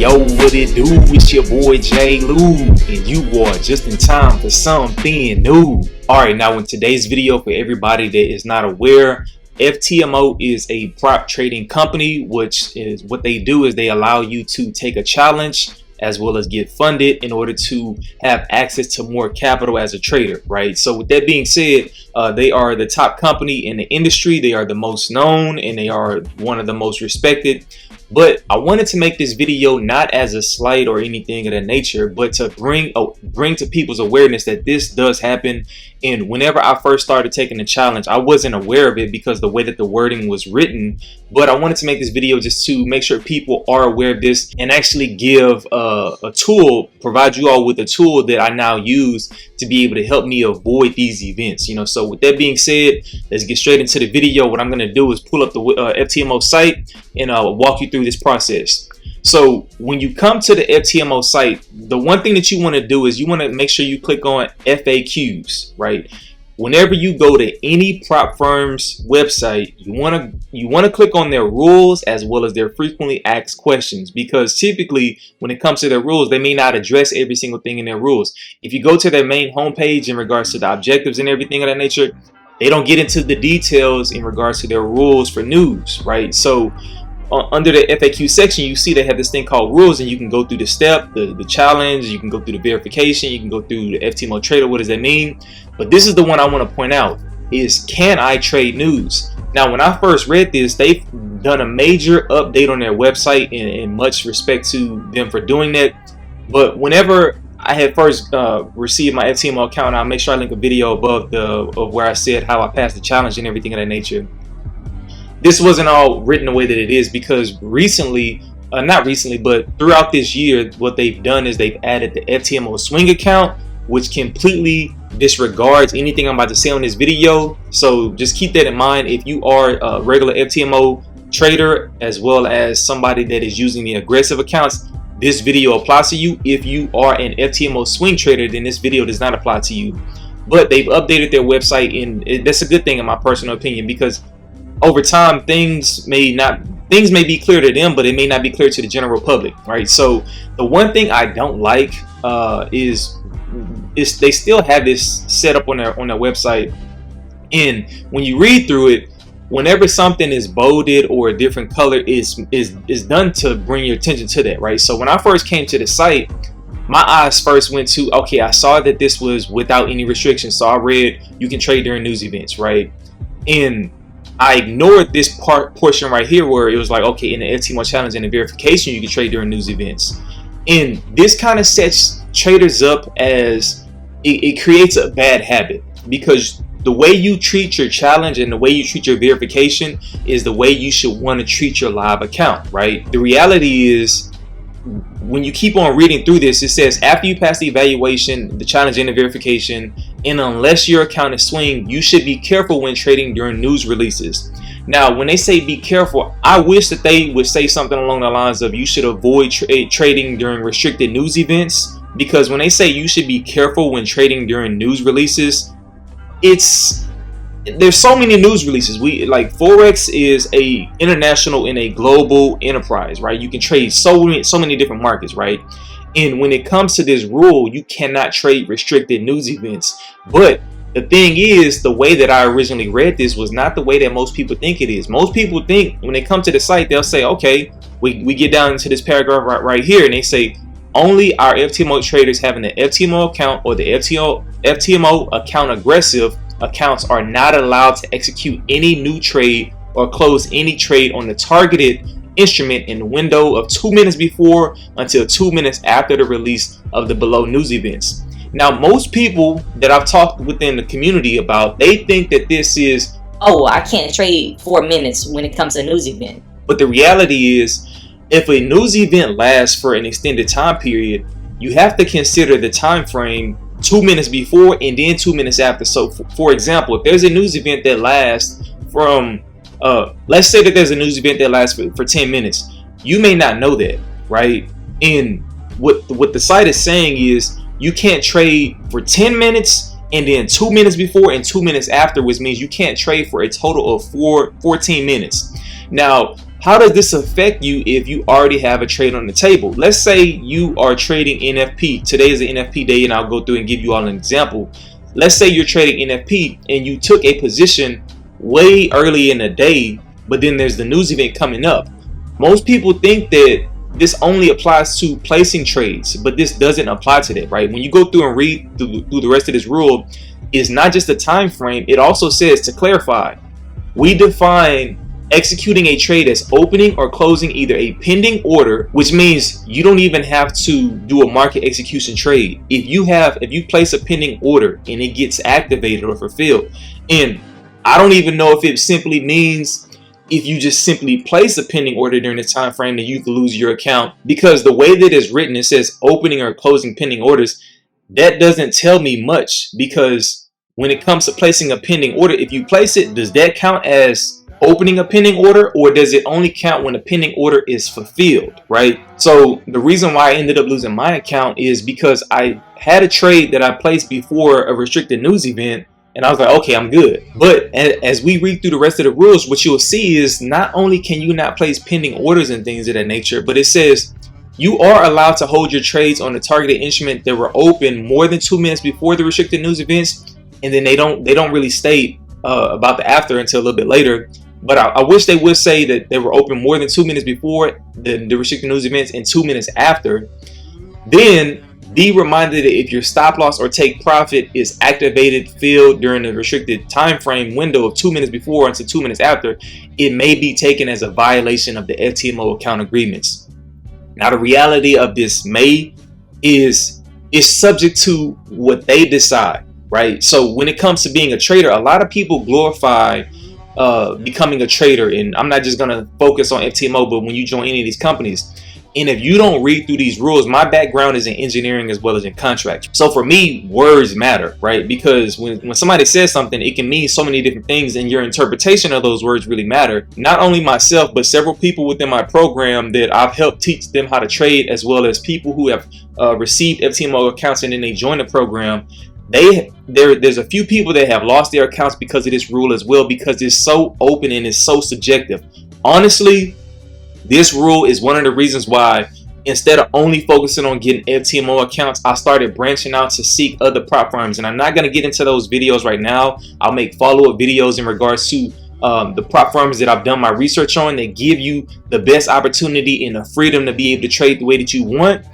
Yo, what it do? It's your boy J. Lou, and you are just in time for something new. Alright, now in today's video, for everybody that is not aware, FTMO is a prop trading company, which is what they do is they allow you to take a challenge as well as get funded in order to have access to more capital as a trader, right? So with that being said, they are the top company in the industry. They are the most known and they are one of the most respected. But I wanted to make this video not as a slight or anything of that nature, but to bring to people's awareness that this does happen. And whenever I first started taking the challenge, I wasn't aware of it because the way that the wording was written. But I wanted to make this video just to make sure people are aware of this and actually give a tool, provide you all with a tool that I now use to be able to help me avoid these events. So with that being said, let's get straight into the video. What I'm going to do is pull up the FTMO site and I'll walk you through this process. So when you come to the FTMO site, the one thing that you want to do is you want to make sure you click on FAQs, right? Whenever you go to any prop firm's website, you want to click on their rules as well as their frequently asked questions, because typically when it comes to their rules, they may not address every single thing in their rules. If you go to their main homepage in regards to the objectives and everything of that nature, they don't get into the details in regards to their rules for news, right? So under the FAQ section, you see they have this thing called rules, and you can go through the step, the challenge, you can go through the verification, you can go through the FTMO trader. What does that mean? But this is the one I want to point out is, can I trade news? Now, when I first read this, they've done a major update on their website, and much respect to them for doing that. But whenever I had first received my FTMO account, I'll make sure I link a video above of where I said how I passed the challenge and everything of that nature. This wasn't all written the way that it is because recently, not recently, but throughout this year, what they've done is they've added the FTMO swing account, which completely disregards anything I'm about to say on this video. So just keep that in mind. If you are a regular FTMO trader as well as somebody that is using the aggressive accounts, this video applies to you. If you are an FTMO swing trader, then this video does not apply to you. But they've updated their website, and that's a good thing in my personal opinion, because over time things may be clear to them, but it may not be clear to the general public, right? So the one thing I don't like is they still have this set up on their website, and when you read through it, whenever something is bolded or a different color is done to bring your attention to that, right? So when I first came to the site, my eyes first went to, okay, I saw that this was without any restrictions, so I read you can trade during news events, right? And I ignored this portion right here where it was like, okay, in the FTMO challenge and the verification, you can trade during news events. And this kind of sets traders up as it creates a bad habit, because the way you treat your challenge and the way you treat your verification is the way you should want to treat your live account, right? The reality is, when you keep on reading through this, it says after you pass the evaluation, the challenge, and the verification, and unless your account is swing, you should be careful when trading during news releases. Now, when they say be careful, I wish that they would say something along the lines of you should avoid trading during restricted news events, because when they say you should be careful when trading during news releases, there's so many news releases. Forex is a international and a global enterprise, right? You can trade so many different markets, right? And when it comes to this rule, you cannot trade restricted news events. But the thing is, the way that I originally read this was not the way that most people think it is. Most people think when they come to the site, they'll say, okay, we get down into this paragraph right here, and they say only our FTMO traders having the FTMO account or the FTMO account aggressive accounts are not allowed to execute any new trade or close any trade on the targeted instrument in the window of 2 minutes before until 2 minutes after the release of the below news events. Now, most people that I've talked within the community about, they think that this is, oh, I can't trade 4 minutes when it comes to a news event. But the reality is, if a news event lasts for an extended time period, you have to consider the time frame 2 minutes before and then 2 minutes after. So for example, if there's a news event that lasts from let's say that there's a news event that lasts for 10 minutes, you may not know that, right? And what the site is saying is you can't trade for 10 minutes and then 2 minutes before and 2 minutes after, which means you can't trade for a total of 14 minutes. Now, how does this affect you if you already have a trade on the table? Let's say you are trading NFP. Today is the NFP day, and I'll go through and give you all an example. Let's say you're trading NFP and you took a position way early in the day, but then there's the news event coming up. Most people think that this only applies to placing trades, but this doesn't apply to that, right? When you go through and read through the rest of this rule, it's not just a time frame. It also says, to clarify, we define executing a trade as opening or closing either a pending order, which means you don't even have to do a market execution trade. If you place a pending order and it gets activated or fulfilled, and I don't even know if it simply means if you just simply place a pending order during the time frame, then you can lose your account, because the way that it's written, it says opening or closing pending orders. That doesn't tell me much, because when it comes to placing a pending order, if you place it, does that count as opening a pending order, or does it only count when a pending order is fulfilled, right? So the reason why I ended up losing my account is because I had a trade that I placed before a restricted news event, and I was like, okay, I'm good. But as we read through the rest of the rules, what you'll see is not only can you not place pending orders and things of that nature, but it says you are allowed to hold your trades on the targeted instrument that were open more than 2 minutes before the restricted news events, and then they don't really state about the after until a little bit later. But I wish they would say that they were open more than 2 minutes before the restricted news events and 2 minutes after. Then be reminded that if your stop loss or take profit is activated, filled during the restricted time frame window of 2 minutes before until 2 minutes after, it may be taken as a violation of the FTMO account agreements. Now, the reality of this is subject to what they decide, right? So when it comes to being a trader, a lot of people glorify becoming a trader, and I'm not just gonna focus on FTMO, but when you join any of these companies, and if you don't read through these rules, my background is in engineering as well as in contracts. So for me, words matter, right? Because when somebody says something, it can mean so many different things, and your interpretation of those words really matter. Not only myself, but several people within my program that I've helped teach them how to trade, as well as people who have received FTMO accounts and then they join the program. There's a few people that have lost their accounts because of this rule as well, because it's so open and it's so subjective. Honestly, this rule is one of the reasons why, instead of only focusing on getting FTMO accounts, I started branching out to seek other prop firms. And I'm not going to get into those videos right now. I'll make follow-up videos in regards to the prop firms that I've done my research on that give you the best opportunity and the freedom to be able to trade the way that you want.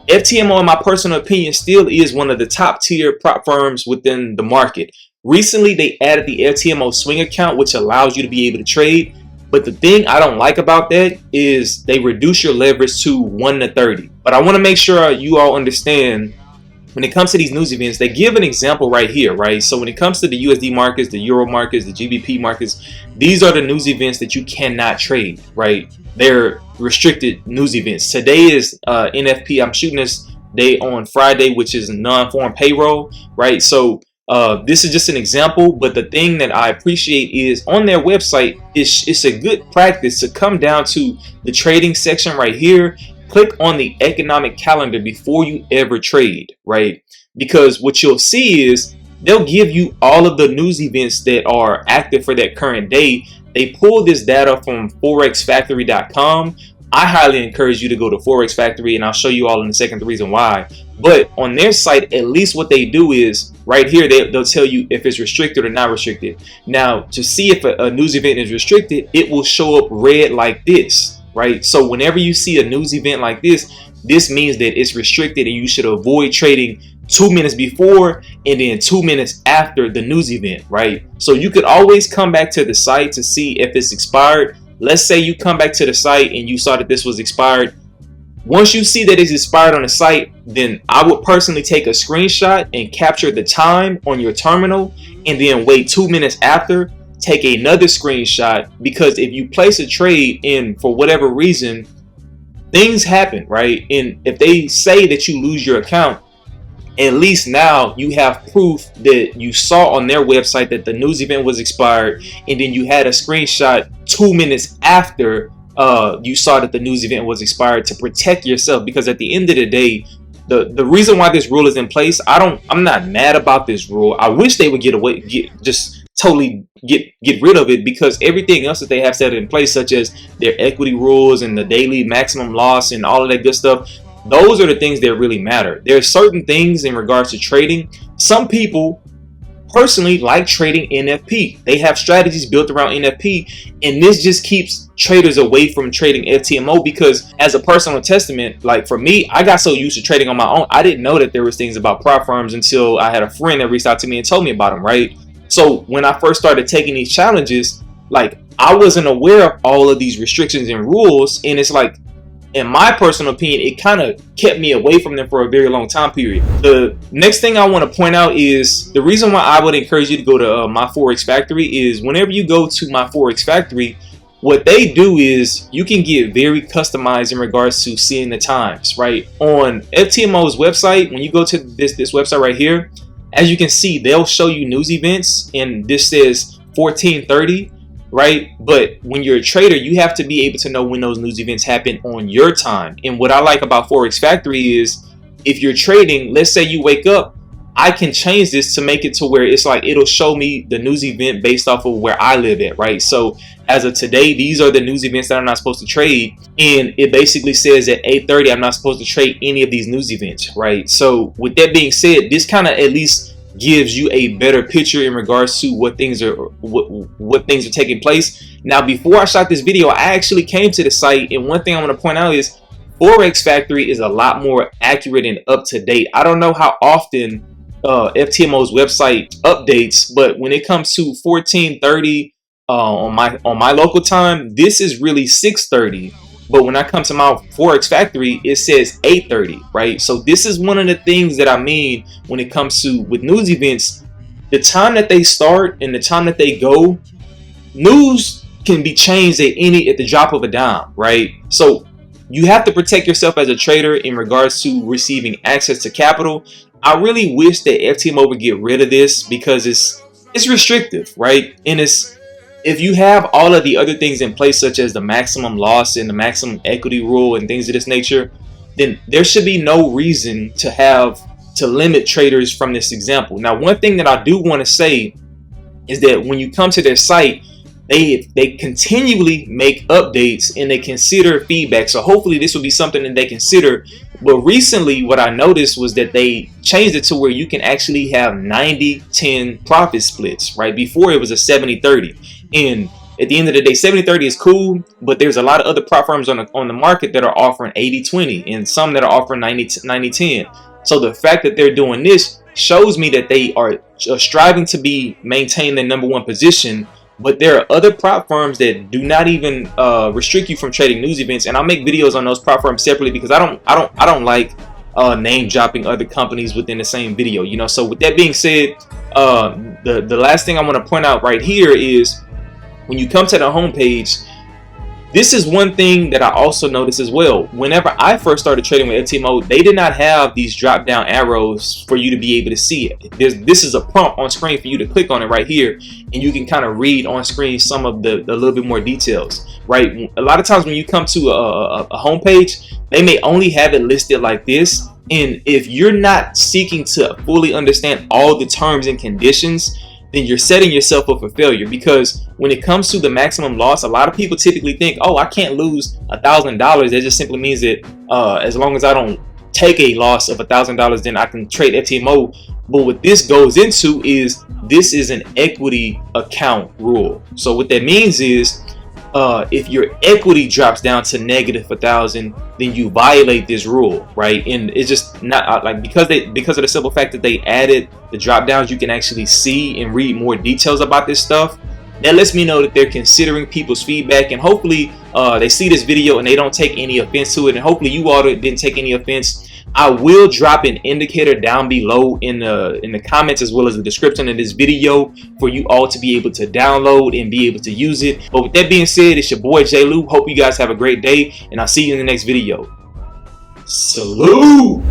FTMO, in my personal opinion, still is one of the top tier prop firms within the market. Recently, they added the FTMO swing account, which allows you to be able to trade. But the thing I don't like about that is they reduce your leverage to 1 to 30. But I want to make sure you all understand, when it comes to these news events, they give an example right here, right? So when it comes to the USD markets, the Euro markets, the GBP markets, these are the news events that you cannot trade, right? They're restricted news events. Today is NFP. I'm shooting this day on Friday, which is non-farm payroll, right? So this is just an example, but the thing that I appreciate is on their website, it's a good practice to come down to the trading section right here. Click on the economic calendar before you ever trade, right? Because what you'll see is they'll give you all of the news events that are active for that current day. They pull this data from forexfactory.com. I highly encourage you to go to Forex Factory, and I'll show you all in a second the reason why. But on their site, at least what they do is right here, they'll tell you if it's restricted or not restricted. Now, to see if a news event is restricted, it will show up red like this, right? So whenever you see a news event like this, this means that it's restricted and you should avoid trading 2 minutes before and then 2 minutes after the news event, right? So you could always come back to the site to see if it's expired. Let's say you come back to the site and you saw that this was expired. Once you see that it's expired on the site, then I would personally take a screenshot and capture the time on your terminal, and then wait 2 minutes after, take another screenshot, because if you place a trade in for whatever reason, things happen, right? And if they say that you lose your account, at least now you have proof that you saw on their website that the news event was expired, and then you had a screenshot 2 minutes after you saw that the news event was expired to protect yourself. Because at the end of the day, the reason why this rule is in place, I'm not mad about this rule. I wish they would just totally get rid of it, because everything else that they have set in place, such as their equity rules and the daily maximum loss and all of that good stuff, those are the things that really matter. There are certain things in regards to trading. Some people personally like trading NFP. They have strategies built around NFP, and this just keeps traders away from trading FTMO, because as a personal testament, like for me, I got so used to trading on my own, I didn't know that there was things about prop firms until I had a friend that reached out to me and told me about them, right? So when I first started taking these challenges, like I wasn't aware of all of these restrictions and rules, and it's like, in my personal opinion, it kind of kept me away from them for a very long time period. The next thing I want to point out is the reason why I would encourage you to go to my Forex Factory is whenever you go to my Forex Factory, what they do is you can get very customized in regards to seeing the times, right? On FTMO's website, when you go to this website right here, as you can see, they'll show you news events, and this says 1430. Right? But when you're a trader, you have to be able to know when those news events happen on your time. And what I like about Forex Factory is if you're trading, let's say you wake up, I can change this to make it to where it's like it'll show me the news event based off of where I live at, right? So as of today, these are the news events that I'm not supposed to trade, and it basically says at 8:30 I'm not supposed to trade any of these news events, right? So with that being said, this kind of at least gives you a better picture in regards to what things are taking place. Now, before I shot this video, I actually came to the site, and one thing I want to point out is Forex Factory is a lot more accurate and up to date. I don't know how often FTMO's website updates, but when it comes to 1430 on my local time, this is really 630. But when I come to my Forex Factory, it says 8:30, right? So this is one of the things that I mean when it comes to with news events. The time that they start and the time that they go, news can be changed at the drop of a dime, right? So you have to protect yourself as a trader in regards to receiving access to capital. I really wish that FTMO would get rid of this, because it's restrictive, right? And if you have all of the other things in place, such as the maximum loss and the maximum equity rule and things of this nature, then there should be no reason to limit traders from this example. Now, one thing that I do want to say is that when you come to their site, they continually make updates and they consider feedback. So hopefully this will be something that they consider. But recently what I noticed was that they changed it to where you can actually have 90-10 profit splits, right? Before it was a 70-30. And at the end of the day, 70-30 is cool, but there's a lot of other prop firms on the market that are offering 80-20 and some that are offering 90-10. So the fact that they're doing this shows me that they are striving to maintain the #1 position. But there are other prop firms that do not even restrict you from trading news events, and I'll make videos on those prop firms separately, because I don't like name dropping other companies within the same video, you know. So with that being said, the last thing I want to point out right here is when you come to the homepage, this is one thing that I also noticed as well. Whenever I first started trading with FTMO, they did not have these drop down arrows for you to be able to see it. This is a prompt on screen for you to click on it right here, and you can kind of read on screen some of the little bit more details, right? A lot of times when you come to a homepage, they may only have it listed like this, and if you're not seeking to fully understand all the terms and conditions, then you're setting yourself up for failure. Because when it comes to the maximum loss, a lot of people typically think, oh, I can't lose $1,000. That just simply means that as long as I don't take a loss of $1,000, then I can trade FTMO. But what this goes into is this is an equity account rule. So what that means is if your equity drops down to -1,000, then you violate this rule, right? And it's just not like because of the simple fact that they added the drop downs, you can actually see and read more details about this stuff. That lets me know that they're considering people's feedback, and hopefully they see this video and they don't take any offense to it, and hopefully you all didn't take any offense. I will drop an indicator down below in the comments as well as the description of this video for you all to be able to download and be able to use it. But with that being said, it's your boy J Lou. Hope you guys have a great day, and I'll see you in the next video. Salute!